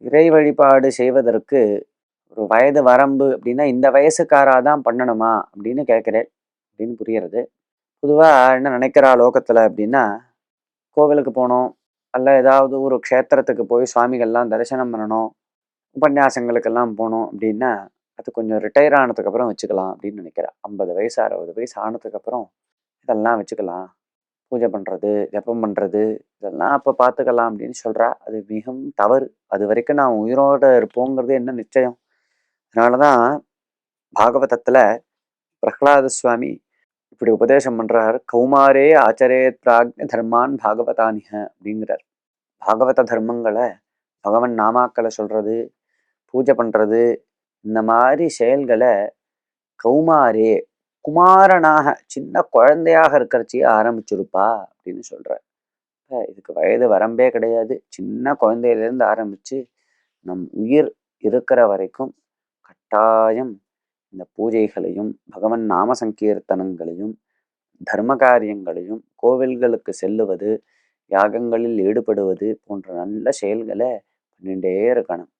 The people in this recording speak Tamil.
இறை வழிபாடு செய்வதற்கு ஒரு வயது வரம்பு அப்படின்னா இந்த வயசுக்காராதான் பண்ணணுமா அப்படின்னு கேட்கிறேன் அப்படின்னு புரியுறது. பொதுவா என்ன நினைக்கிறா லோகத்துல அப்படின்னா, கோவிலுக்கு போகணும், அல்ல ஏதாவது ஒரு க்ஷேத்திரத்துக்கு போய் சுவாமிகள்லாம் தரிசனம் பண்ணணும், உபன்யாசங்களுக்கெல்லாம் போகணும் அப்படின்னா, அது கொஞ்சம் ரிட்டையர் ஆனதுக்கு அப்புறம் வச்சுக்கலாம் அப்படின்னு நினைக்கிறா. 50 வயசு 60 வயசு ஆனதுக்கு அப்புறம் இதெல்லாம் வச்சுக்கலாம். பூஜை பண்றது, ஜெபம் பண்றது, இதெல்லாம் அப்ப பார்த்துக்கலாம் அப்படின்னு சொல்றா. அது மிகவும் தவறு. அது வரைக்கும் நான் உயிரோட இருப்போங்கிறது என்ன நிச்சயம்? அதனாலதான் பாகவதத்துல பிரகலாத சுவாமி இப்படி உபதேசம் பண்றார். கௌமாரே ஆச்சரேத் பிராக்ஞ தர்மான் பாகவதானிஹ அப்படிங்கிறார். பாகவத தர்மங்களை, பகவன் நாமாக்களை சொல்றது, பூஜை பண்றது, இந்த மாதிரி செயல்களை கௌமாரே, குமாரனாக சின்ன குழந்தையாக இருக்கிறச்சியே ஆரம்பிச்சிருப்பா அப்படின்னு சொல்றார். இதுக்கு வயது வரம்பே கிடையாது. சின்ன குழந்தையிலேருந்து ஆரம்பிச்சு நம் உயிர் இருக்கிற வரைக்கும் கட்டாயம் இந்த பூஜைகளையும் பகவன் நாம சங்கீர்த்தனங்களையும் தர்ம காரியங்களையும் கோவில்களுக்கு செல்லுவது, யாகங்களில் ஈடுபடுவது போன்ற நல்ல செயல்களை பண்ணிட்டே இருக்கணும்.